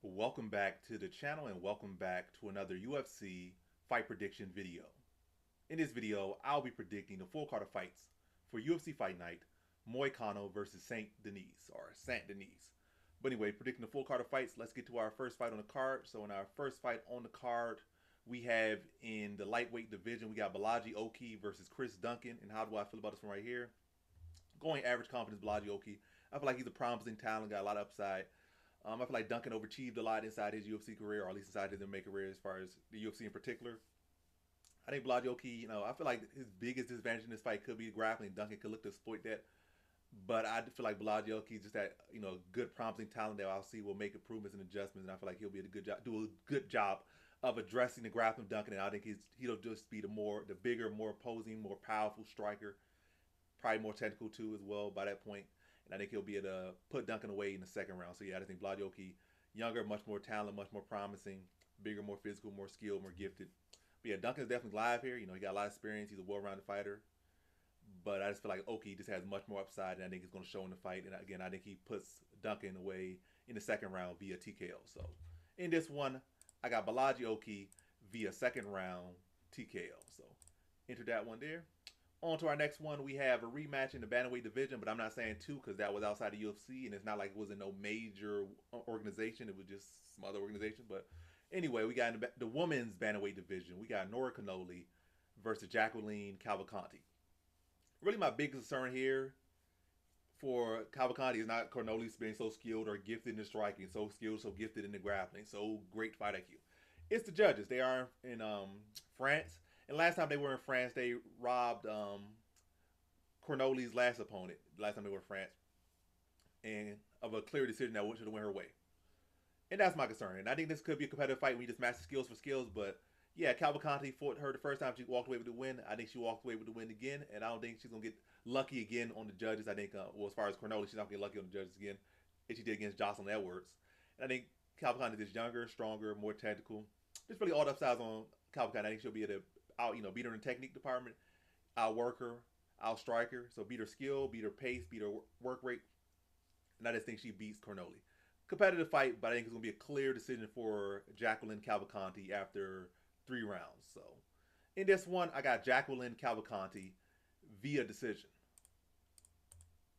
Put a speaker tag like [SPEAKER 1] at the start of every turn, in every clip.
[SPEAKER 1] Welcome back to the channel and welcome back to another UFC fight prediction video. In this video, I'll be predicting the full card of fights for UFC Fight Night, Moicano versus Saint Denis, or Saint Denis. But anyway, predicting the full card of fights, let's get to our first fight on the card. So in our first fight on the card, we have in the lightweight division, we got Balaji Oki versus Chris Duncan. And how do I feel about this one right here? Going average confidence, Balaji Oki. I feel like he's a promising talent, got a lot of upside. I feel like Duncan overachieved a lot inside his UFC career, or at least inside his MMA career, as far as the UFC in particular. I think Balaji Oki, I feel like his biggest disadvantage in this fight could be grappling. Duncan could look to exploit that. But I feel like Balaji Oki is just that, good promising talent that I'll see will make improvements and adjustments. And I feel like he'll be do a good job of addressing the grappling of Duncan. And I think he'll just be the bigger, more imposing, more powerful striker. Probably more technical too as well by that point. And I think he'll be able to put Duncan away in the second round. So yeah, I think Balaji Oki, younger, much more talent, much more promising, bigger, more physical, more skilled, more gifted. But yeah, Duncan's definitely live here. He got a lot of experience. He's a well-rounded fighter. But I just feel like Oki just has much more upside, and I think it's going to show in the fight. And again, I think he puts Duncan away in the second round via TKO. So in this one, I got Balaji Oki via second round TKO. So enter that one there. On to our next one, we have a rematch in the bantamweight division, but I'm not saying two because that was outside the UFC, and it's not like it was in no major organization. It was just some other organization. But anyway, we got in the women's bantamweight division, we got Nora Cornolle versus Jacqueline Cavalcanti. Really, my big concern here for Cavalcanti is not Cornolle's being so skilled or gifted in the striking, so skilled, so gifted in the grappling, so great fight IQ. It's the judges. They are in France. And last time they were in France, they robbed Cornolle's last opponent. Last time they were in France, and of a clear decision that should have went her way. And that's my concern. And I think this could be a competitive fight when you just match the skills for skills. But yeah, Cavalcanti fought her the first time she walked away with the win. I think she walked away with the win again, and I don't think she's gonna get lucky again on the judges. I think, as far as Cornolle, she's not gonna get lucky on the judges again, if she did against Jocelyn Edwards. And I think Cavalcanti is younger, stronger, more technical. There's really all the upsides on Cavalcanti. I think she'll be able to beat her in the technique department, outwork her, outstrike her. So beat her skill, beat her pace, beat her work rate. And I just think she beats Cornolle. Competitive fight, but I think it's going to be a clear decision for Jacqueline Cavalcanti after 3 rounds. So in this one, I got Jacqueline Cavalcanti via decision.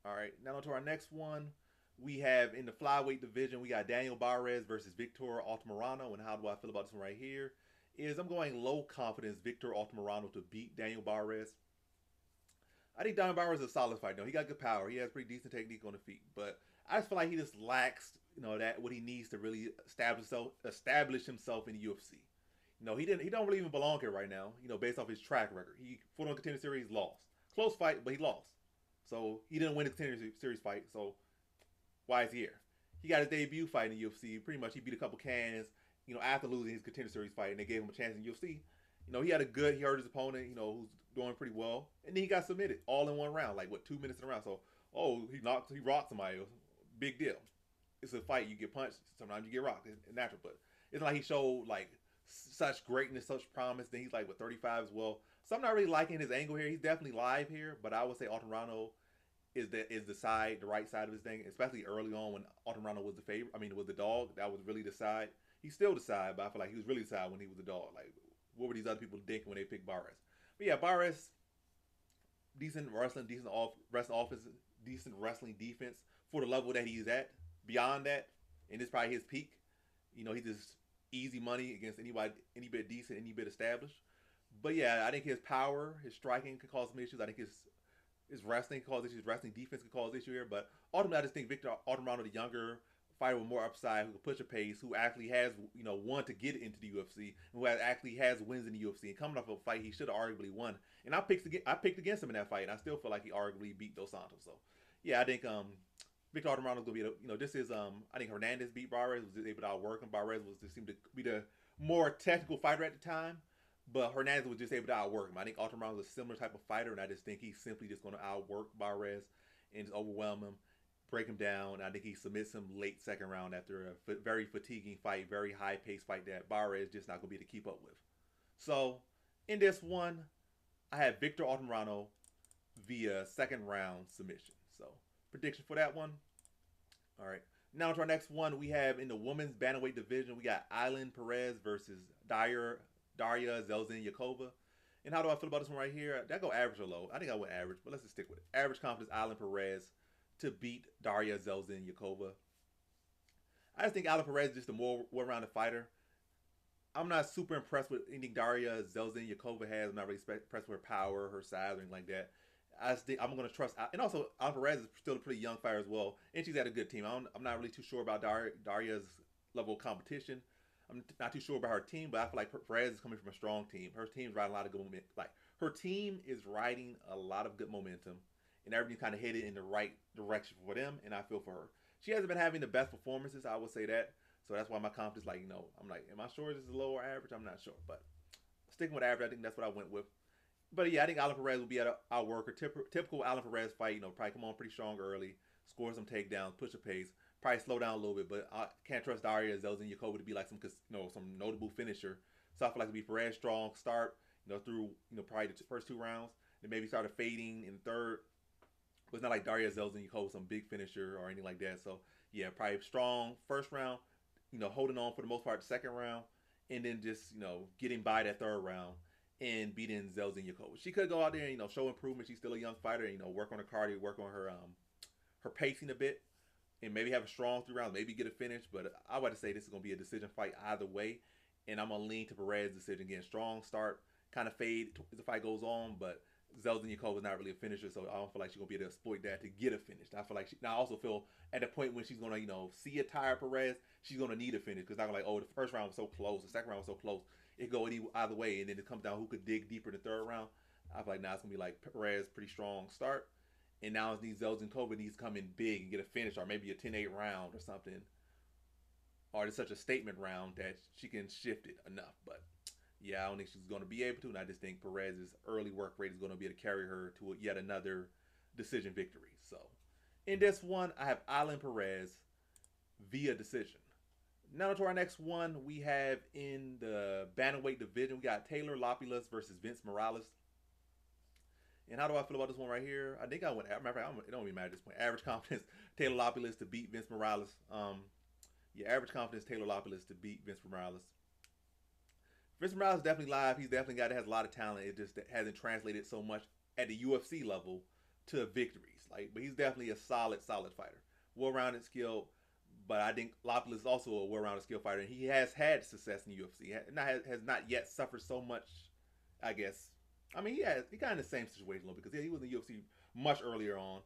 [SPEAKER 1] All right, now on to our next one. We have in the flyweight division, we got Daniel Barez versus Victor Altimirano. And how do I feel about this one right here? I'm going low confidence Victor Altimirano to beat Daniel Barez. I think Daniel Barez is a solid fighter. No, he got good power. He has pretty decent technique on the feet, but I just feel like he just lacks, that what he needs to really establish himself in the UFC. He don't really even belong here right now. Based off his track record, he fought on Contender Series, lost, close fight, but he lost. So he didn't win the Contender Series fight. So why is he here? He got his debut fight in the UFC. Pretty much, he beat a couple cans. After losing his Contender Series fight, and they gave him a chance in UFC. He hurt his opponent, who's doing pretty well, and then he got submitted all in one round, like 2 minutes in a round. So, he rocked somebody. Big deal. It's a fight. You get punched. Sometimes you get rocked. It's natural, but it's not like he showed like such greatness, such promise. Then he's like 35 as well. So I'm not really liking his angle here. He's definitely live here, but I would say Altimirano is the right side of his thing, especially early on when Altimirano was the favorite. I mean, it was the dog. That was really the side. He's still the side, but I feel like he was really the side when he was the dog. Like, what were these other people thinking when they picked Barez? But yeah, Barez, decent wrestling, decent wrestling defense for the level that he's at. Beyond that, and this is probably his peak. He's just easy money against anybody, any bit decent, any bit established. But yeah, I think his power, his striking could cause some issues. I think his wrestling could cause issues. Wrestling defense could cause issues here. But ultimately, I just think Victor Altimirano, the younger fighter with more upside, who can push a pace, who actually has won to get into the UFC, who actually has wins in the UFC, and coming off a fight he should have arguably won. And I picked against him in that fight, and I still feel like he arguably beat Dos Santos. So yeah, I think Victor Altimirano is going to be this is I think Hernandez beat Barez, was able to outwork him. Barez seemed to be the more technical fighter at the time, but Hernandez was just able to outwork him. I think Altimirano is a similar type of fighter, and I just think he's simply just going to outwork Barez and just overwhelm him, break him down. I think he submits him late second round after a very fatiguing fight, very high paced fight that Barez just not going to be able to keep up with. So in this one, I have Victor Altimirano via second round submission. So prediction for that one. All right. Now to our next one, we have in the women's bantamweight division, we got Island Perez versus Daria Zhelzenyakova. And how do I feel about this one right here? Did I go average or low? I think I went average, but let's just stick with it. Average confidence, Island Perez to beat Daria Zhelzenyakova. I just think Island Perez is just a more well-rounded fighter. I'm not super impressed with anything Daria Zhelzenyakova has. I'm not really impressed with her power, her size, or anything like that. I just think I'm going to trust. And also, Island Perez is still a pretty young fighter as well. And she's had a good team. I'm not really too sure about Daria's level of competition. I'm not too sure about her team, but I feel like Perez is coming from a strong team. Her team's riding a lot of good momentum. Like, her team is riding a lot of good momentum, and everything's kind of headed in the right direction for them, and I feel for her. She hasn't been having the best performances, I would say that. So that's why my confidence, like, I'm like, am I sure this is low or average? I'm not sure, but sticking with average, I think that's what I went with. But yeah, I think Island Perez will be at our worker. Typical Island Perez fight, probably come on pretty strong early, score some takedowns, push a pace, probably slow down a little bit. But I can't trust Daria Zhelzenyakova to be like some notable finisher. So I feel like it'll be Perez strong start, through probably the first 2 rounds, and maybe started fading in the third. But it's not like Daria Zhelzenyakova, some big finisher or anything like that. So yeah, probably strong first round, holding on for the most part the second round, and then just getting by that third round and beating Zhelzenyakova. She could go out there and show improvement. She's still a young fighter. Work on her cardio, work on her pacing a bit, and maybe have a strong 3 rounds, maybe get a finish. But I would say this is going to be a decision fight either way, and I'm gonna lean to Perez's decision. Again, strong start, kind of fade as the fight goes on, but Zhelzenyakova is not really a finisher, so I don't feel like she's gonna be able to exploit that to get a finish. I feel like I also feel at the point when she's gonna see a tired Perez, she's gonna need a finish because not gonna the first round was so close, the second round was so close, it could go either way, and then it comes down who could dig deeper in the third round. I feel like now it's gonna be like Perez pretty strong start, and now it needs Zhelzenyakova needs to come in big and get a finish, or maybe a 10-8 round or something, or it's such a statement round that she can shift it enough, but. Yeah, I don't think she's going to be able to, and I just think Perez's early work rate is going to be able to carry her to yet another decision victory. So, in this one, I have Island Perez via decision. Now to our next one, we have in the bantamweight division, we got Taylor Lapilus versus Vince Morales. And how do I feel about this one right here? I think I went. Matter of fact, it don't even matter at this point. Average confidence, Taylor Lapilus to beat Vince Morales. Average confidence, Taylor Lapilus to beat Vince Morales. Vince Morales is definitely live. He's definitely a guy that has a lot of talent. It just hasn't translated so much at the UFC level to victories. But he's definitely a solid fighter. Well-rounded, skilled. But I think Lapilus is also a well-rounded, skilled fighter, and he has had success in the UFC. Has not yet suffered so much, I guess. I mean, he kind of in the same situation because he was in the UFC much earlier on,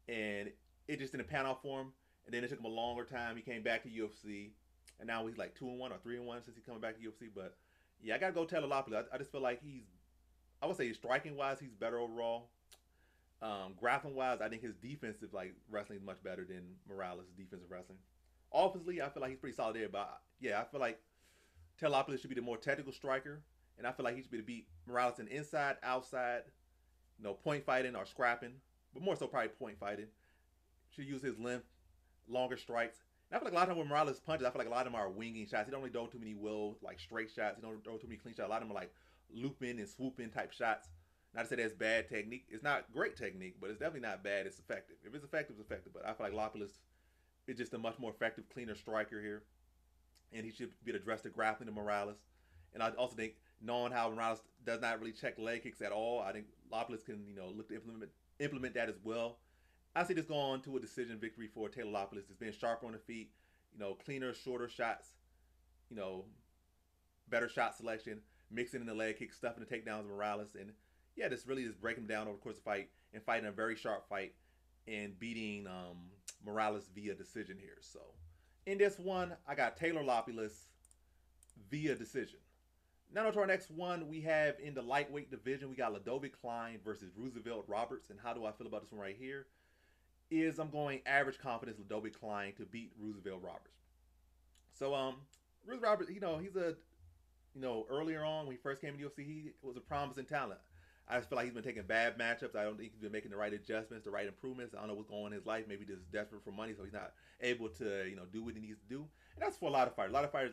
[SPEAKER 1] and it just didn't pan out for him. And then it took him a longer time. He came back to UFC, and now he's like 2-1 or 3-1 since he's coming back to UFC. But yeah, I gotta go Taylor Lapilus. I just feel like I would say striking wise, he's better overall. Grappling wise, I think his defensive wrestling is much better than Morales' defensive wrestling. Offensively, I feel like he's pretty solid there, but yeah, I feel like Taylor Lapilus should be the more technical striker, and I feel like he should be to beat Morales in inside, outside, point fighting or scrapping, but more so probably point fighting. Should use his length, longer strikes. And I feel like a lot of times when Morales punches, I feel like a lot of them are winging shots. He don't really throw too many straight shots. He don't throw too many clean shots. A lot of them are looping and swooping type shots. Not to say that's bad technique. It's not great technique, but it's definitely not bad. It's effective. If it's effective, it's effective. But I feel like Lapilus is just a much more effective, cleaner striker here. And he should be able to address the grappling of Morales. And I also think, knowing how Morales does not really check leg kicks at all, I think Lapilus can, look to implement that as well. I see this going to a decision victory for Taylor Lapilus. It's being sharper on the feet, cleaner, shorter shots, better shot selection, mixing in the leg kick, stuffing the takedowns of Morales, and yeah, this really is breaking him down over the course of the fight and fighting a very sharp fight and beating Morales via decision here. So in this one, I got Taylor Lapilus via decision. Now to our next one, we have in the lightweight division, we got Klein versus Roosevelt Roberts. And how do I feel about this one right here? I'm going average confidence Klein to beat Roosevelt Roberts. So Roosevelt Roberts, he's earlier on when he first came to the UFC, he was a promising talent. I just feel like he's been taking bad matchups. I don't think he's been making the right adjustments, the right improvements. I don't know what's going on in his life. Maybe just desperate for money, so he's not able to, do what he needs to do. And that's for a lot of fighters. A lot of fighters,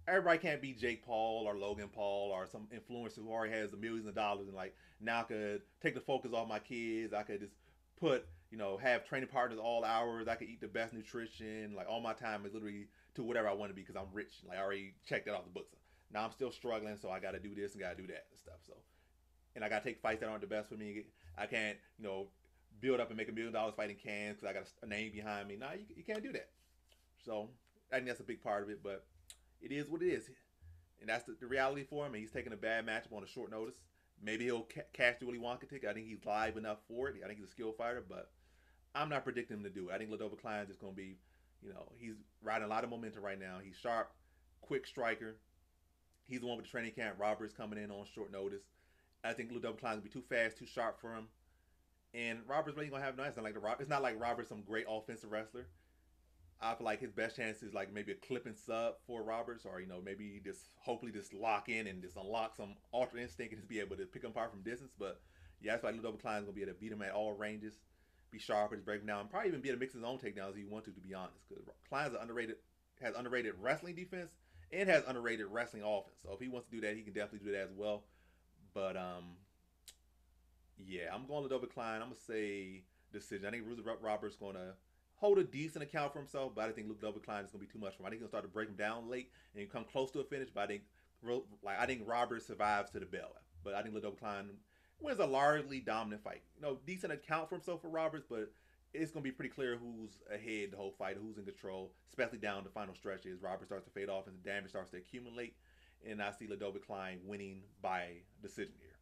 [SPEAKER 1] everybody can't be Jake Paul or Logan Paul or some influencer who already has millions of dollars and now I could take the focus off my kids. I could just put, have training partners all hours. I can eat the best nutrition. Like all my time is literally to whatever I want to be because I'm rich. Like I already checked that off the books. Now I'm still struggling, so I got to do this and got to do that and stuff. So, and I got to take fights that aren't the best for me. I can't, build up and make $1 million fighting cans because I got a name behind me. Nah, you can't do that. So I think that's a big part of it, but it is what it is. And that's the reality for him. And he's taking a bad matchup on a short notice. Maybe he'll cash the Willy Wonka ticket. I think he's live enough for it. I think he's a skilled fighter, but I'm not predicting him to do it. I think Klein is just going to be, he's riding a lot of momentum right now. He's sharp, quick striker. He's the one with the training camp. Robert's coming in on short notice. I think Klein is going to be too fast, too sharp for him. And Robert's really going to have no answer. It's not like Robert's some great offensive wrestler. I feel like his best chance is like maybe a clip and sub for Roberts, or maybe just hopefully just lock in and just unlock some ultra instinct and just be able to pick him apart from distance. But yeah, that's why Klein is gonna be able to beat him at all ranges, be sharp, just break him down, and probably even be able to mix his own takedowns if he wants to be honest. Because Klein's has underrated wrestling defense and has underrated wrestling offense. So if he wants to do that, he can definitely do that as well. But yeah, I'm going Klein. I'm gonna say decision. I think Roberts gonna hold a decent account for himself, but I think Klein is going to be too much for him. I think he'll start to break him down late and come close to a finish, but I think Roberts survives to the bell. But I think Klein wins a largely dominant fight. Decent account for himself for Roberts, but it's going to be pretty clear who's ahead the whole fight, who's in control, especially down the final stretches. Roberts starts to fade off and the damage starts to accumulate, and I see Klein winning by decision here.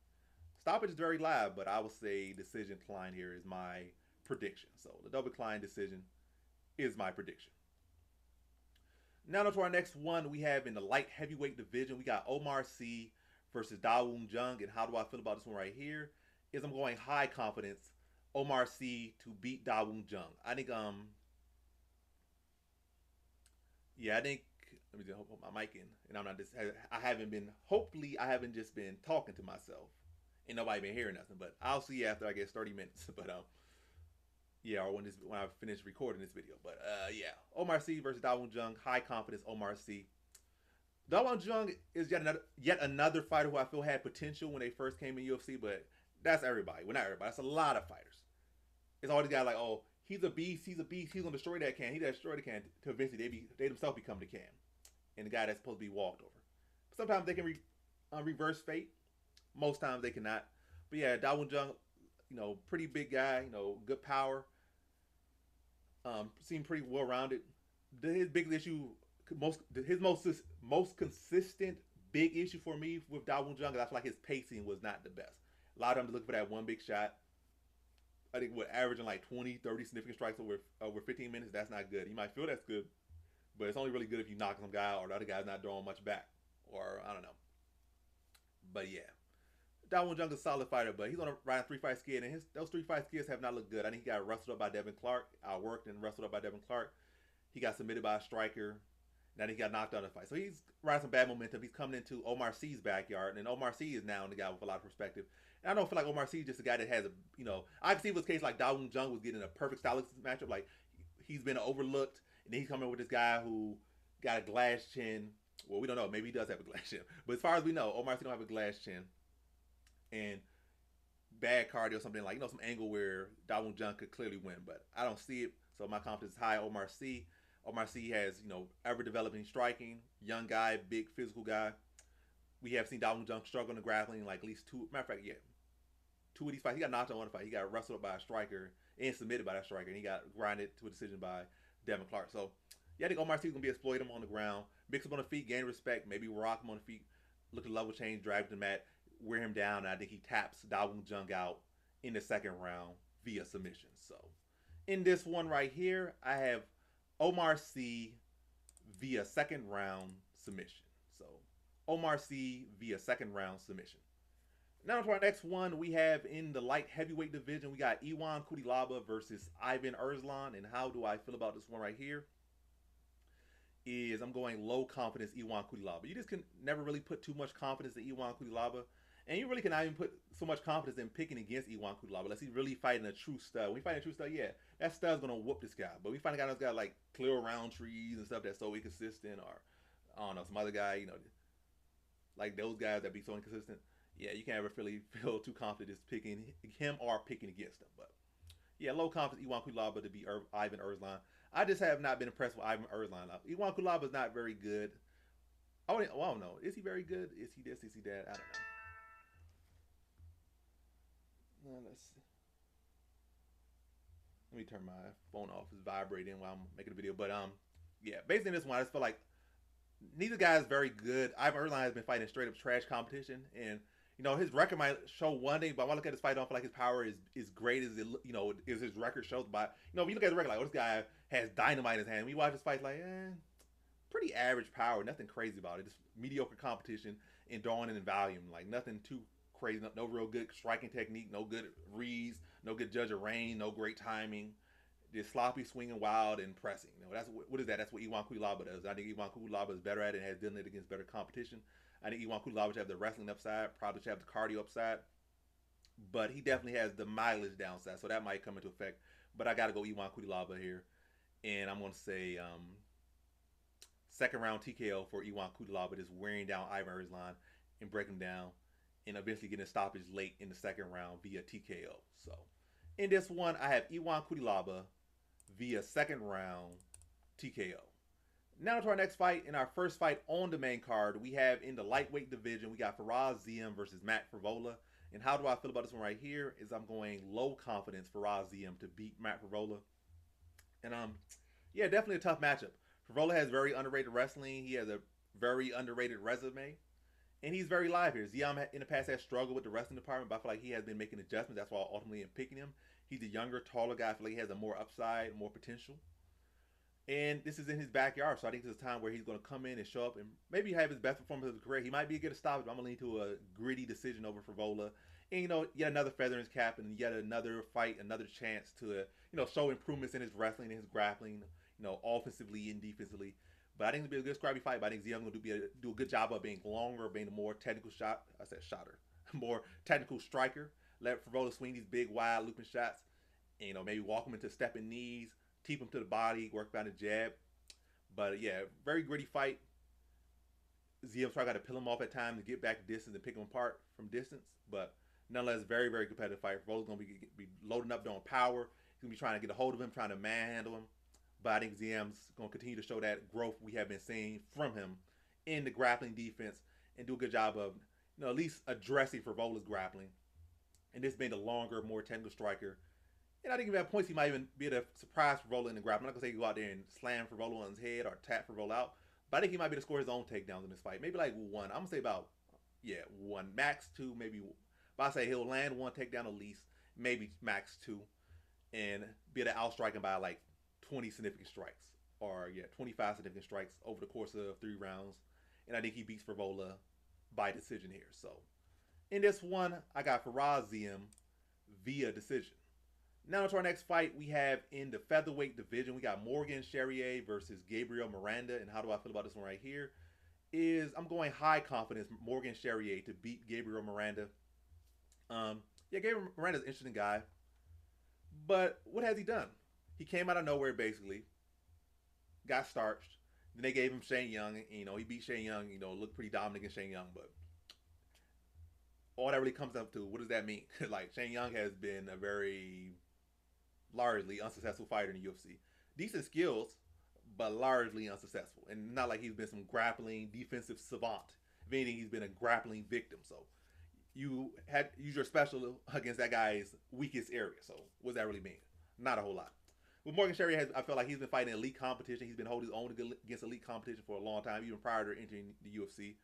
[SPEAKER 1] Stoppage is very live, but I will say decision Klein here is my prediction. So the Klein decision is my prediction. Now to our next one we have in the light heavyweight division. We got Omar Sy versus Jung. And how do I feel about this one right here? Is I'm going high confidence Omar Sy to beat Jung. I think I think let me just put my mic in, and I haven't just been talking to myself and nobody been hearing nothing, but I'll see after I get 30 minutes. But yeah, or when I finish recording this video. But yeah, Omar Sy versus Jung. High confidence Omar Sy. Jung is yet another fighter who I feel had potential when they first came in UFC, but that's everybody. Well, not everybody. That's a lot of fighters. It's all these guys like, oh, he's a beast. He's gonna destroy that can. He's gonna destroy the can. To eventually they themselves become the can, and the guy that's supposed to be walked over. Sometimes they can reverse fate. Most times they cannot. But yeah, Jung, pretty big guy. Good power. Seemed pretty well rounded. His biggest issue, his most consistent big issue for me with Jung is I feel like his pacing was not the best. A lot of them looking for that one big shot. I think averaging like 20, 30 significant strikes over 15 minutes, that's not good. You might feel that's good, but it's only really good if you knock some guy out or the other guy's not throwing much back. Or I don't know. But yeah. Jung is a solid fighter, but he's on a ride 3-fight skid, and those 3-fight skids have not looked good. I think he got wrestled up by Devin Clark, outworked and wrestled up by Devin Clark. He got submitted by a striker. Now he got knocked out of the fight. So he's riding some bad momentum. He's coming into Omar Sy's backyard, and Omar Sy is now the guy with a lot of perspective. And I don't feel like Omar Sy is just a guy that has I can see with this case like Jung was getting a perfect stylistic matchup. Like he's been overlooked, and then he's coming with this guy who got a glass chin. Well, we don't know. Maybe he does have a glass chin, but as far as we know, Omar Sy don't have a glass chin. And bad cardio, something like some angle where Jung could clearly win, but I don't see it. So my confidence is high. Omar Sy has ever developing striking, young guy, big physical guy. We have seen Jung struggle in the grappling like at least two. Matter of fact, yeah, 2 of these fights he got knocked out one fight. He got wrestled up by a striker and submitted by that striker, and he got grinded to a decision by Devin Clark. So yeah, I think Omar Sy is gonna be exploit him on the ground, mix him on the feet, gain respect, maybe rock him on the feet, look at level change, drag him to the mat, wear him down, and I think he taps Jung out in the second round via submission. So in this one right here, I have Omar Sy via second round submission. So Omar Sy via second round submission. Now to our next one, we have in the light heavyweight division, we got Cutelaba versus Ivan Erslan. And how do I feel about this one right here? I'm going low confidence Cutelaba. You just can never really put too much confidence in Cutelaba. And you really cannot even put so much confidence in picking against Cutelaba unless he's really fighting a true stud. When we fight a true stud, yeah, that stud's going to whoop this guy. But we find a guy that's got like clear around trees and stuff that's so inconsistent, or I don't know, some other guy, like those guys that be so inconsistent. Yeah, you can't ever really feel too confident just picking him or picking against him. But Yeah, low confidence Iwan Kulaba to beat Ivan Erslan. I just have not been impressed with Ivan Erslan. Iwan Kulaba is not very good. Well, I don't know. Is he very good? Is he this? Is he that? I don't know. Let's see. Let me turn my phone off. It's vibrating while I'm making the video. But yeah, based on this one, I just feel like neither guy is very good. Ivan Erslan has been fighting straight up trash competition, and his record might show one thing, but when I look at his fight, I don't feel like his power is great as it is his record shows. But if you look at the record, like, oh, this guy has dynamite in his hand. We watch his fight, like, pretty average power, nothing crazy about it. Just mediocre competition and drawing in volume, like nothing too crazy. No real good striking technique, no good reads, no good judge of range, no great timing. Just sloppy, swinging, wild, and pressing. That's what is that? That's what Iwan Kulaba does. I think Iwan Kulaba is better at it and has done it against better competition. I think Iwan Kulaba should have the wrestling upside, probably should have the cardio upside, but he definitely has the mileage downside, so that might come into effect. But I got to go Iwan Kulaba here, and I'm going to say second round TKO for Iwan Cutelaba, just wearing down Ivan Erslan and breaking him down, and eventually getting a stoppage late in the second round via TKO. So in this one, I have Iwan Cutelaba via second round TKO. Now to our next fight. In our first fight on the main card, we have in the lightweight division, we got Faraz Ziam versus Matt Frevola. And how do I feel about this one right here? Is I'm going low confidence Faraz Ziam to beat Matt Frevola. And yeah, definitely a tough matchup. Frevola has very underrated wrestling. He has a very underrated resume. And he's very live here. Ziam in the past has struggled with the wrestling department, but I feel like he has been making adjustments. That's why I ultimately am picking him. He's a younger, taller guy. I feel like he has a more upside, more potential. And this is in his backyard, so I think this is a time where he's going to come in and show up and maybe have his best performance of his career. He might be a good stoppage, but I'm going to lean to a gritty decision over Frevola. And, yet another feather in his cap and yet another fight, another chance to, show improvements in his wrestling and his grappling, offensively and defensively. But I think it'll be a good scrappy fight. But I think Ziam going to do a good job of being longer, being a more technical shotter, more technical striker. Let Frevola swing these big, wide, looping shots. And, maybe walk him into stepping knees, keep him to the body, work down the jab. But yeah, very gritty fight. Ziam's probably got to peel him off at times to get back distance and pick him apart from distance. But nonetheless, very, very competitive fight. Frevola's going to be loading up doing power. He's going to be trying to get a hold of him, trying to manhandle him. But I think Ziam's going to continue to show that growth we have been seeing from him in the grappling defense and do a good job of, at least addressing Frevola's grappling. And this being the longer, more technical striker. And I think at points he might even be able to surprise Frevola in the grappling. I'm not going to say he go out there and slam Frevola on his head or tap Frevola out. But I think he might be able to score his own takedowns in this fight. Maybe like one. I'm going to say about, one. Max two, maybe. But I say he'll land one takedown at least. Maybe max two. And be able to outstrike him by like 20 significant strikes. Or, 25 significant strikes over the course of 3 rounds. And I think he beats Frevola by decision here. So, in this one, I got Faraz Ziam via decision. Now to our next fight, we have in the featherweight division, we got Morgan Charriere versus Gabriel Miranda. And how do I feel about this one right here? I'm going high confidence Morgan Charriere to beat Gabriel Miranda. Gabriel Miranda's an interesting guy. But what has he done? He came out of nowhere, basically. Got starched. Then they gave him Shane Young. And, he beat Shane Young, looked pretty dominant against Shane Young. But all that really comes up to, what does that mean? Like, Shane Young has been a very largely unsuccessful fighter in the UFC. Decent skills, but largely unsuccessful. And not like he's been some grappling defensive savant. If anything, he's been a grappling victim. So you had use your special against that guy's weakest area. So what does that really mean? Not a whole lot. But Morgan Charriere I felt like he's been fighting elite competition. He's been holding his own against elite competition for a long time, even prior to entering the UFC.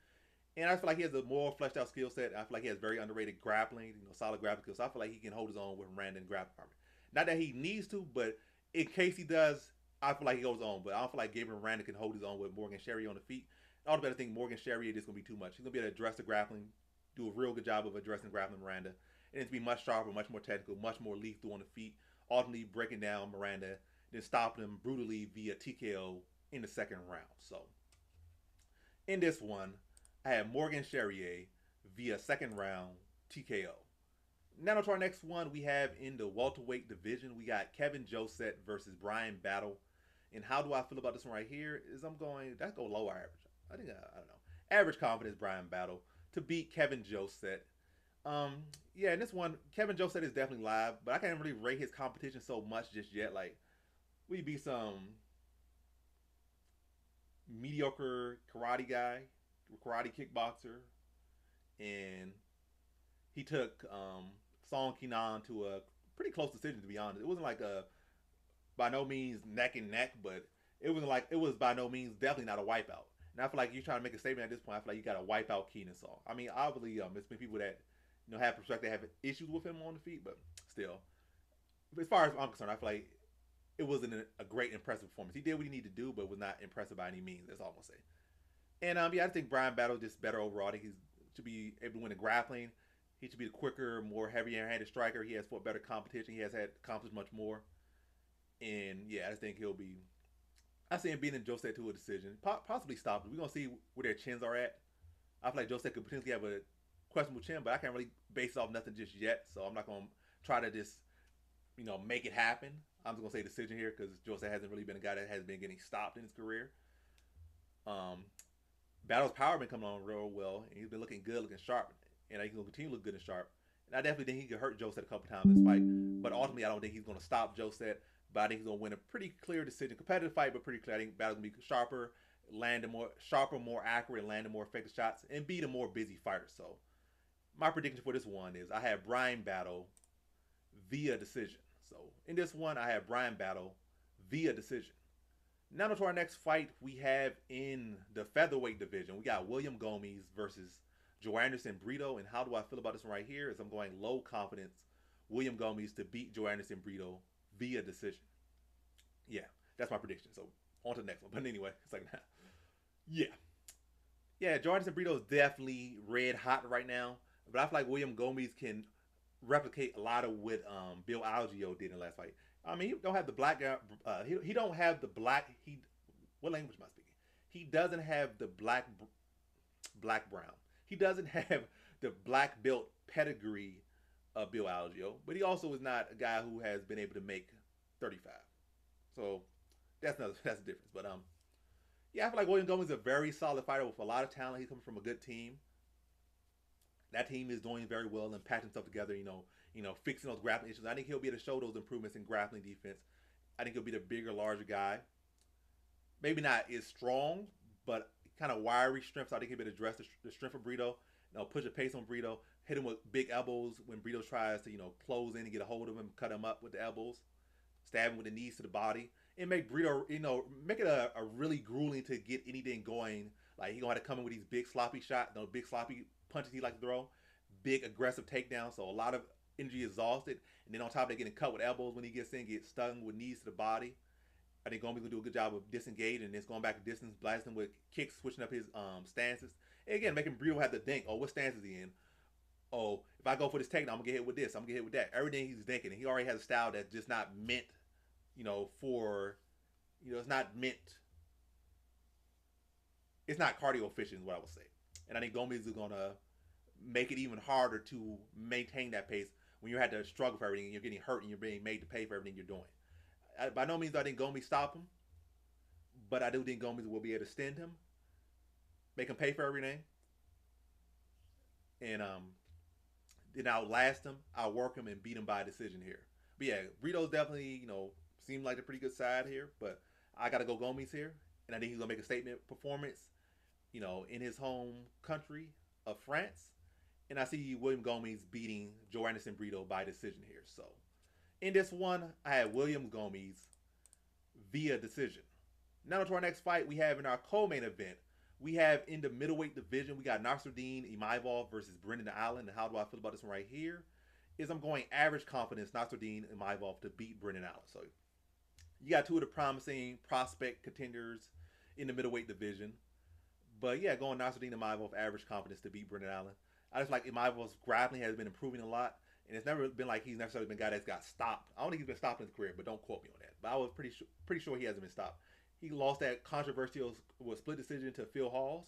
[SPEAKER 1] And I feel like he has a more fleshed out skill set. I feel like he has very underrated grappling, solid grappling skills. So I feel like he can hold his own with Miranda in grappling department. Not that he needs to, but in case he does, I feel like he goes on. But I don't feel like Gabriel Miranda can hold his own with Morgan Charriere on the feet. Altogether, I think Morgan Charriere is going to be too much. He's going to be able to address the grappling, do a real good job of addressing grappling Miranda. And it's be much sharper, much more technical, much more lethal on the feet. Ultimately breaking down Miranda, then stopping him brutally via TKO in the second round. So, in this one, I have Morgan Charriere via second round TKO. Now to our next one, we have in the welterweight division, we got Kevin Jousset versus Brian Battle. And how do I feel about this one right here? That's go low average. I think, I don't know. Average confidence Brian Battle to beat Kevin Jousset. Um, yeah, and this one, Kevin Jousset is definitely live, but I can't really rate his competition so much just yet. Like, we be some mediocre karate guy, karate kickboxer, and he took Song Kinan to a pretty close decision. To be honest, it wasn't like a by no means neck and neck, but it was by no means definitely not a wipeout. And I feel like you're trying to make a statement at this point. I feel like you got to wipe out Keenan Song. I mean, obviously, there's been people that have perspective have issues with him on the feet, but still, as far as I'm concerned, I feel like it wasn't a great impressive performance. He did what he needed to do, but was not impressive by any means. That's all I'm gonna say. And yeah, I think Brian Battle just better overall. I think he should be able to win the grappling. He should be the quicker, more heavier-handed striker. He has fought better competition. He has had accomplished much more. And yeah, I just think he'll be. I see him beating Jousset to a decision, possibly stop. We're gonna see where their chins are at. I feel like Jousset could potentially have a questionable chin, but I can't really base it off nothing just yet. So I'm not gonna try to just make it happen. I'm just gonna say decision here because Jousset hasn't really been a guy that has been getting stopped in his career. Um, Battle's power been coming on real well, and he's been looking good, looking sharp, and he's gonna continue to look good and sharp. And I definitely think he could hurt Jousset a couple times in this fight, but ultimately I don't think he's gonna stop Jousset. But I think he's gonna win a pretty clear decision, competitive fight, but pretty clear. I think Battle's gonna be sharper, more accurate, landing more effective shots, and beat a more busy fighter. So my prediction for this one is I have Brian Battle via decision. So in this one, I have Brian Battle via decision. Now to our next fight we have in the featherweight division. We got William Gomis versus Joe Anderson Brito. And how do I feel about this one right here? Is I'm going low confidence William Gomis to beat Joe Anderson Brito via decision. Yeah, that's my prediction. So on to the next one. But anyway, it's like, yeah. Yeah, Joe Anderson Brito is definitely red hot right now. But I feel like William Gomis can replicate a lot of what Bill Algeo did in the last fight. I mean, he don't have the black guy. He don't have the black. What language am I speaking? He doesn't have the black brown. He doesn't have the black belt pedigree of Bill Algeo, but he also is not a guy who has been able to make 35. So that's the difference. But yeah, I feel like William Gomis is a very solid fighter with a lot of talent. He's coming from a good team. That team is doing very well and patching stuff together. Fixing those grappling issues. I think he'll be able to show those improvements in grappling defense. I think he'll be the bigger, larger guy. Maybe not as strong, but kind of wiry strength. So I think he'll be able to address the strength of Brito. Push a pace on Brito. Hit him with big elbows when Brito tries to, close in and get a hold of him, cut him up with the elbows. Stab him with the knees to the body. And make Brito, make it a really grueling to get anything going. Like, he's going to have to come in with these big sloppy shots, big sloppy punches he likes to throw. Big aggressive takedowns. So a lot of energy exhausted. And then on top of that, getting cut with elbows when he gets in, get stung with knees to the body. I think Gomis will do a good job of disengaging and just going back to distance, blasting with kicks, switching up his stances. And again, making Brito have to think, what stance is he in? Oh, if I go for this takedown, I'm going to get hit with this. I'm going to get hit with that. Everything he's thinking. And he already has a style that's just not meant, for, it's not meant. It's not cardio efficient is what I would say. And I think Gomis is going to make it even harder to maintain that pace when you had to struggle for everything and you're getting hurt and you're being made to pay for everything you're doing. By no means do I think Gomis stop him, but I do think Gomis will be able to extend him, make him pay for everything, and then outlast him, outwork him, and beat him by decision here. But yeah, Brito's definitely, seemed like a pretty good side here, but I got to go Gomis here, and I think he's going to make a statement performance, in his home country of France. And I see William Gomis beating Joe Anderson Brito by decision here. So in this one, I had William Gomis via decision. Now to our next fight we have in our co-main event. We have in the middleweight division, we got Nasruddin Imavov versus Brendan Allen. And how do I feel about this one right here? Is I'm going average confidence Nasruddin Imavov to beat Brendan Allen. So you got two of the promising prospect contenders in the middleweight division. But yeah, going Nasruddin Imavov average confidence to beat Brendan Allen. I just like Imavov's grappling has been improving a lot. And it's never been like he's necessarily been a guy that's got stopped. I don't think he's been stopped in his career, but don't quote me on that. But I was pretty sure he hasn't been stopped. He lost that controversial split decision to Phil Halls.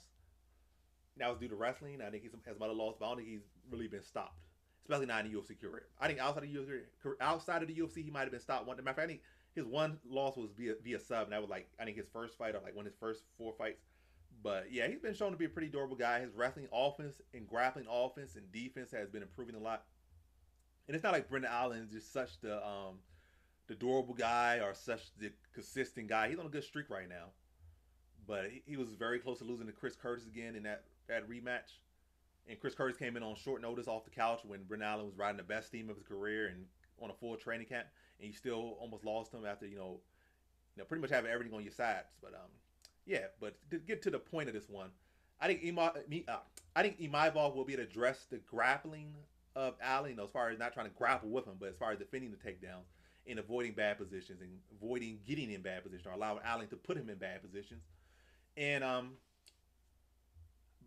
[SPEAKER 1] That was due to wrestling. I think he has other loss, but I don't think he's really been stopped, especially not in the UFC career. I think outside of the UFC, he might have been stopped one. Matter of fact, I think his one loss was via sub, and that was like I think his first fight or like one of his first 4 fights. But yeah, he's been shown to be a pretty durable guy. His wrestling offense and grappling offense and defense has been improving a lot. And it's not like Brendan Allen is just such the durable guy or such the consistent guy. He's on a good streak right now. But he was very close to losing to Chris Curtis again in that rematch. And Chris Curtis came in on short notice off the couch when Brendan Allen was riding the best team of his career and on a full training camp, and you still almost lost him after pretty much having everything on your sides. But yeah. But to get to the point of this one, I think Imavov will be able to address the grappling of Allen, as far as not trying to grapple with him, but as far as defending the takedowns and avoiding bad positions and avoiding getting in bad positions or allowing Allen to put him in bad positions. And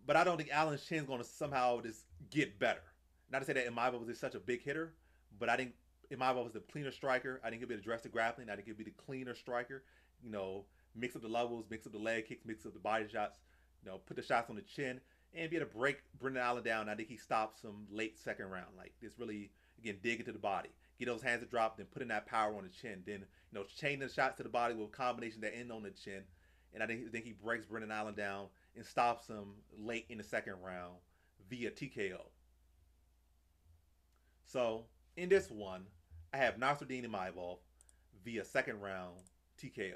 [SPEAKER 1] but I don't think Allen's chin's going to somehow just get better. Not to say that Imavov is such a big hitter, but I think Imavov is the cleaner striker. I think he'll be able to address the grappling. I think he'll be the cleaner striker. Mix up the levels, mix up the leg kicks, mix up the body shots. Put the shots on the chin and be able to break Brendan Allen down. I think he stops him late second round. Like this really, again, dig into the body. Get those hands to drop, then put in that power on the chin. Then, chain the shots to the body with a combination that end on the chin. And I think he breaks Brendan Allen down and stops him late in the second round via TKO. So, in this one, I have Nasruddin Imavov via second round TKO.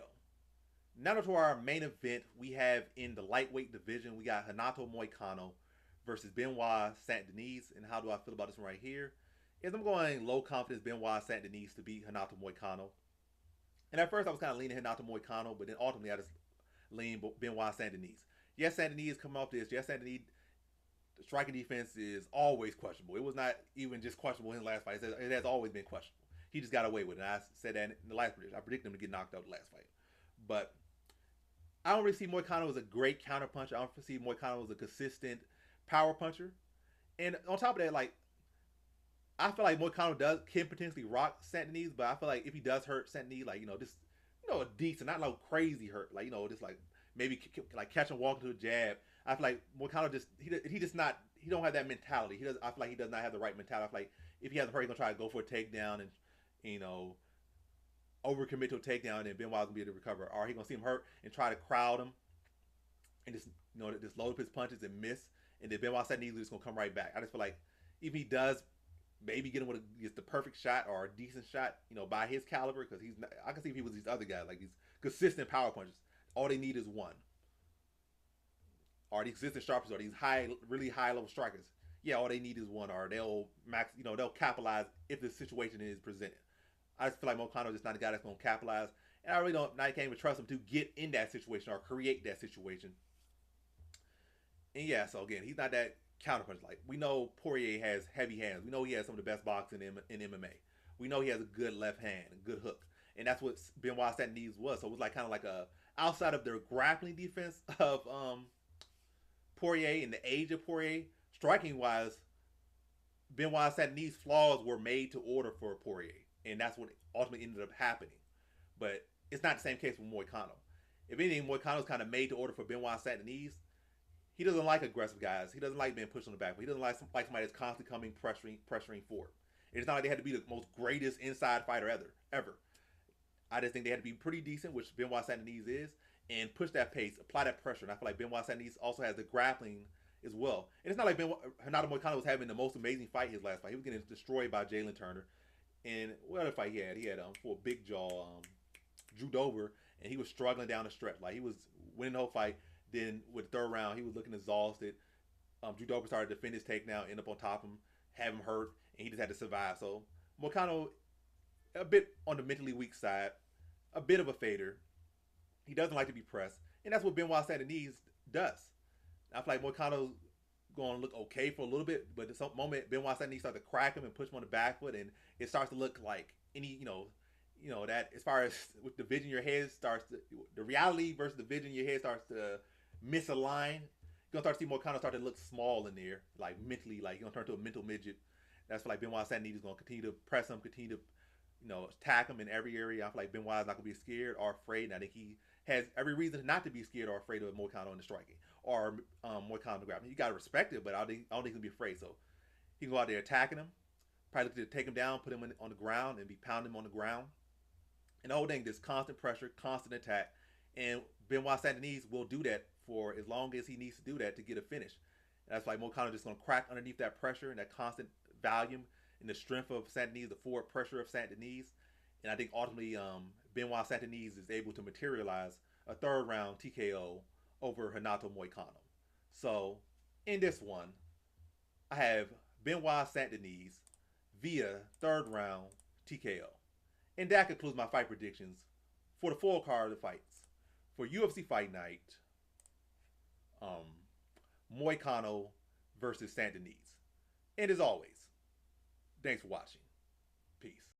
[SPEAKER 1] Now to our main event, we have in the lightweight division, we got Renato Moicano versus Benoit Saint Denis. And how do I feel about this one right here? Is I'm going low confidence Benoit Saint Denis to beat Renato Moicano. And at first I was kind of leaning Renato Moicano, but then ultimately I just lean Benoit Saint Denis. Yes, Saint Denis is coming off this. Yes, Saint Denis, the striking defense is always questionable. It was not even just questionable in the last fight. It has always been questionable. He just got away with it. And I said that in the last prediction. I predicted him to get knocked out the last fight. But I don't really see Moicano as a great counterpuncher. I don't see Moicano as a consistent power puncher. And on top of that, I feel like Moicano can potentially rock Saint Denis, but I feel like if he does hurt Saint Denis, just a decent, not like crazy hurt, just maybe catch him walking to a jab. I feel like Moicano he don't have that mentality. I feel like he does not have the right mentality. I feel like if he has a hurt, he's gonna try to go for a takedown and overcommit to a takedown, and then Benoit's gonna be able to recover. Or he gonna see him hurt and try to crowd him and just load up his punches and miss, and then Benoit Saint Denis is gonna come right back. I just feel like if he does maybe get him with just the perfect shot or a decent shot, by his caliber, because I can see if he was these other guys, like these consistent power punchers, all they need is one. Or these consistent sharpers, or these really high level strikers. Yeah, all they need is one, or they'll they'll capitalize if the situation is presented. I just feel like Moicano is just not a guy that's going to capitalize, and I can't even trust him to get in that situation or create that situation. And yeah, so again, he's not that counterpunch. Like, we know Poirier has heavy hands. We know he has some of the best boxing in MMA. We know he has a good left hand, a good hook, and that's what Benoit Saint Denis was. So it was kind of like a outside of their grappling defense of Poirier and the age of Poirier, striking wise, Benoit Saint Denis' flaws were made to order for Poirier, and that's what ultimately ended up happening. But it's not the same case with Moicano. If anything, Moicano's kind of made to order for Benoit Saint Denis. He doesn't like aggressive guys. He doesn't like being pushed on the back. He doesn't like somebody that's constantly coming pressuring forward. It's not like they had to be the most greatest inside fighter ever. I just think they had to be pretty decent, which Benoit Saint Denis is, and push that pace, apply that pressure. And I feel like Benoit Saint Denis also has the grappling as well. And it's not like Renato Moicano was having the most amazing fight his last fight. He was getting destroyed by Jalen Turner. And what other fight he had? He had for a big jaw, Drew Dober, and he was struggling down the stretch. Like, he was winning the whole fight. Then with the third round, he was looking exhausted. Drew Dober started to defend his takedown, end up on top of him, have him hurt, and he just had to survive. So Moicano, a bit on the mentally weak side, a bit of a fader. He doesn't like to be pressed, and that's what Benoit Saint Denis does. I feel like Moicano's going to look okay for a little bit, but at some moment Benoit Saint Denis starts to crack him and push him on the back foot, and it starts to look like that as far as with the vision in your head the reality versus the vision in your head starts to misalign. You're gonna start to see Moicano start to look small in there, like mentally, like you're gonna turn to a mental midget. That's like Benoit Saint Denis is gonna continue to press him, continue to attack him in every area. I feel like Benoit's not gonna be scared or afraid, and I think he has every reason not to be scared or afraid of Moicano in the striking or Moicano in the grappling. You gotta respect it, but I don't think he's gonna be afraid. So he can go out there attacking him, probably look to take him down, put him on the ground, and be pounding him on the ground. And the whole thing, this constant pressure, constant attack. And Benoit Saint-Denis will do that for as long as he needs to do that to get a finish. And that's why Moicano just going to crack underneath that pressure and that constant volume and the strength of Saint-Denis, the forward pressure of Saint-Denis. And I think ultimately Benoit Saint-Denis is able to materialize a third round TKO over Renato Moicano. So in this one, I have Benoit Saint-Denis via third round TKO. And that concludes my fight predictions for the full card of the fights. For UFC Fight Night, Moicano versus Saint-Denis. And as always, thanks for watching. Peace.